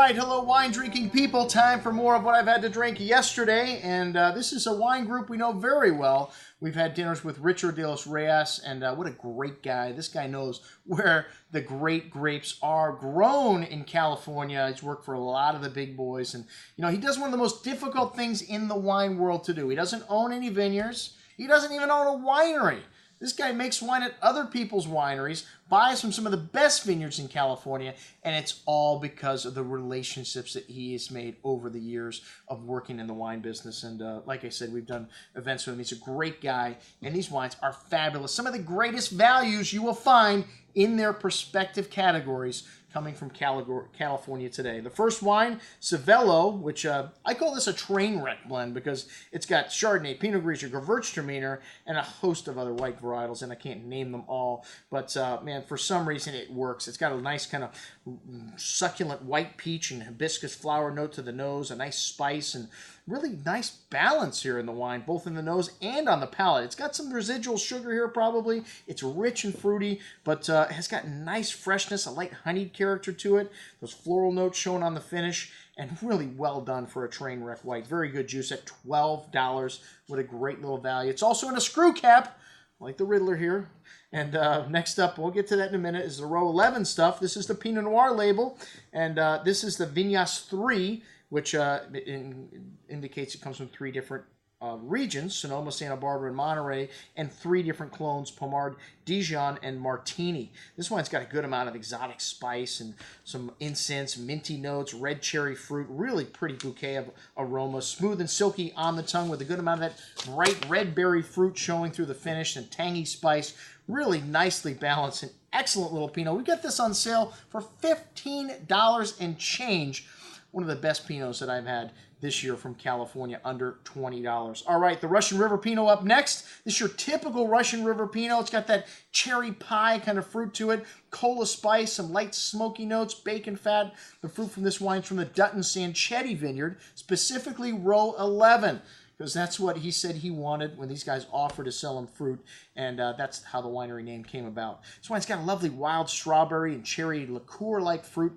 right, hello wine drinking people. Time for more of what I've had to drink yesterday, and this is a wine group we know very well. We've had dinners with Richard de los Reyes, and what a great guy. This guy knows where the great grapes are grown in California. He's worked for a lot of the big boys, and you know, he does one of the most difficult things in the wine world to do. He doesn't own any vineyards. He doesn't even own a winery. This guy makes wine at other people's wineries, buys from some of the best vineyards in California, and it's all because of the relationships that he has made over the years of working in the wine business. And like I said, we've done events with him. He's a great guy, and these wines are fabulous. Some of the greatest values you will find in their respective categories coming from California today. The first wine, Civello, which I call this a train wreck blend because it's got Chardonnay, Pinot Grigio, Gewürztraminer, and a host of other white varietals, and I can't name them all. But man, for some reason it works. It's got a nice kind of succulent white peach and hibiscus flower note to the nose, a nice spice, and really nice balance here in the wine, both in the nose and on the palate. It's got some residual sugar here probably. It's rich and fruity, but it has got nice freshness, a light honeyed character to it. Those floral notes shown on the finish, and really well done for a train wreck white. Very good juice at $12. What a great little value. It's also in a screw cap, like the Riddler here. And next up, we'll get to that in a minute, is the row 11 stuff. This is the Pinot Noir label, and this is the Vignas 3, which indicates it comes from 3 different regions, Sonoma, Santa Barbara, and Monterey, and 3 different clones, Pommard, Dijon, and Martini. This one's got a good amount of exotic spice and some incense, minty notes, red cherry fruit, really pretty bouquet of aromas, smooth and silky on the tongue with a good amount of that bright red berry fruit showing through the finish, and tangy spice, really nicely balanced, an excellent little Pinot. We got this on sale for $15 and change. One of the best Pinots that I've had this year from California, under $20. All right, the Russian River Pinot up next. This is your typical Russian River Pinot. It's got that cherry pie kind of fruit to it, cola spice, some light smoky notes, bacon fat. The fruit from this wine's from the Dutton Sanchetti vineyard, specifically row 11. Because that's what he said he wanted when these guys offered to sell him fruit, and that's how the winery name came about. This wine's got a lovely wild strawberry and cherry liqueur-like fruit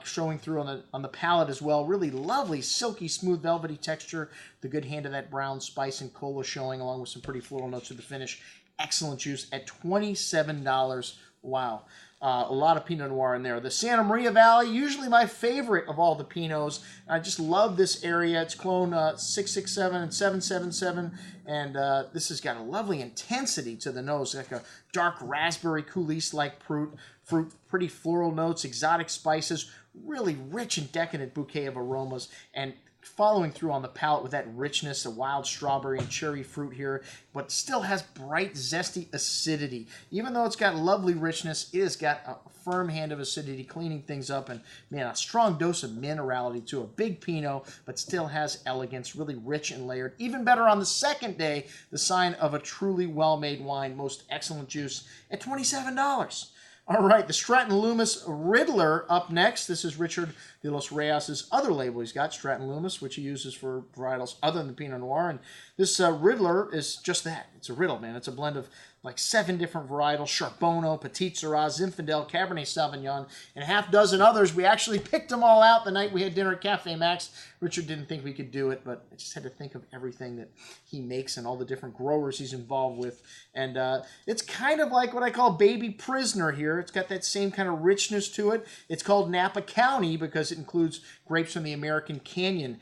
showing through on the palate as well. Really lovely, silky, smooth, velvety texture. The good hand of that brown spice and cola showing, along with some pretty floral notes to the finish. Excellent juice at $27. Wow. A lot of Pinot Noir in there. The Santa Maria Valley, usually my favorite of all the Pinots. I just love this area. It's clone 667 and 777, and this has got a lovely intensity to the nose, like a dark raspberry coulis-like fruit, pretty floral notes, exotic spices, really rich and decadent bouquet of aromas, and following through on the palate with that richness, the wild strawberry and cherry fruit here, but still has bright, zesty acidity. Even though it's got lovely richness, it has got a firm hand of acidity, cleaning things up, and man, a strong dose of minerality to a big Pinot, but still has elegance, really rich and layered. Even better on the second day, the sign of a truly well-made wine, most excellent juice at $27. All right, the Stratton Lumis Riddler up next. This is Richard de los Reyes' other label he's got, Stratton Lumis, which he uses for varietals other than Pinot Noir. And this Riddler is just that. It's a riddle, man. It's a blend of like 7 different varietals: Charbonneau, Petit Syrah, Zinfandel, Cabernet Sauvignon, and a half dozen others. We actually picked them all out the night we had dinner at Cafe Max. Richard didn't think we could do it, but I just had to think of everything that he makes and all the different growers he's involved with. And it's kind of like what I call Baby Prisoner here. It's got that same kind of richness to it. It's called Napa County because it includes grapes from the American Canyon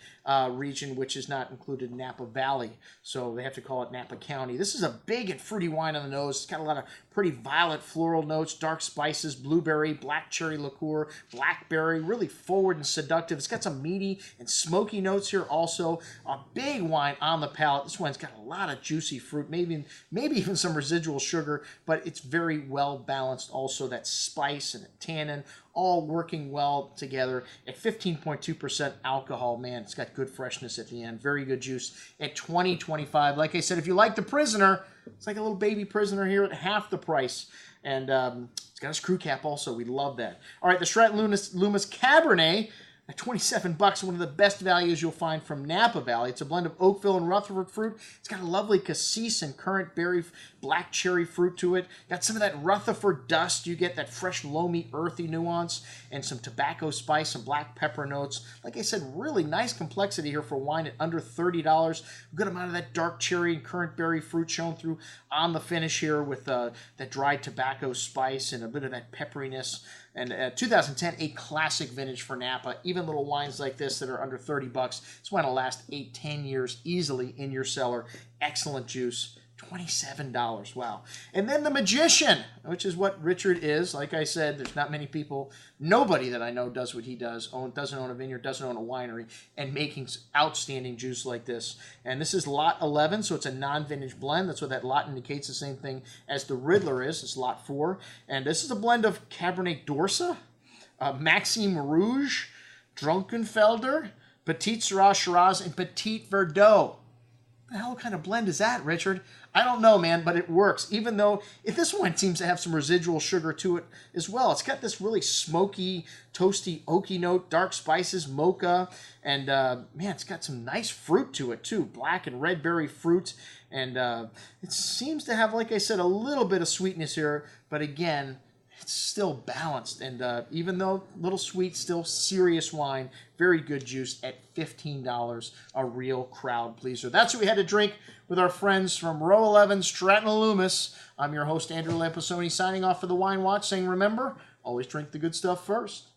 region, which is not included in Napa Valley. So they have to call it Napa County. This is a big and fruity wine on the nose. It's got a lot of pretty violet floral notes, dark spices, blueberry, black cherry liqueur, blackberry, really forward and seductive. It's got some meaty and smoky notes here also. A big wine on the palate. This wine's got a lot of juicy fruit, maybe even some residual sugar, but it's very well balanced also. That spice and tannin all working well together at 15.2% alcohol. Man, it's got good freshness at the end. Very good juice at $20.25. Like I said, if you like the Prisoner, it's like a little baby Prisoner here at half the price. And it's got a screw cap also. We love that. All right, the Stratton Lumis Cabernet. At 27 bucks, one of the best values you'll find from Napa Valley. It's a blend of Oakville and Rutherford fruit. It's got a lovely cassis and currant berry, black cherry fruit to it. Got some of that Rutherford dust. You get that fresh, loamy, earthy nuance and some tobacco spice and black pepper notes. Like I said, really nice complexity here for wine at under $30. A good amount of that dark cherry and currant berry fruit shown through on the finish here with that dried tobacco spice and a bit of that pepperiness. And 2010, a classic vintage for Napa. Even little wines like this that are under 30 bucks, this wine will last 8-10 years easily in your cellar. Excellent juice. $27. Wow. And then the Magician, which is what Richard is. Like I said, there's not many people, nobody that I know does what he does, doesn't own a vineyard, doesn't own a winery, and making outstanding juice like this. And this is lot 11, so it's a non-vintage blend. That's what that lot indicates, the same thing as the Riddler is. It's lot 4. And this is a blend of Cabernet D'Orsay, Maxime Rouge, Drunkenfelder, Petit Syrah Shiraz, and Petit Verdot. The hell kind of blend is that, Richard? I don't know, man, but it works. Even though this one seems to have some residual sugar to it as well. It's got this really smoky, toasty, oaky note, dark spices, mocha, and man, it's got some nice fruit to it too. Black and red berry fruit, and it seems to have, like I said, a little bit of sweetness here, but again, it's still balanced, and even though a little sweet, still serious wine, very good juice at $15, a real crowd pleaser. That's what we had to drink with our friends from Row 11, Stratton and Lumis. I'm your host, Andrew Lamposoni, signing off for the Wine Watch, saying remember, always drink the good stuff first.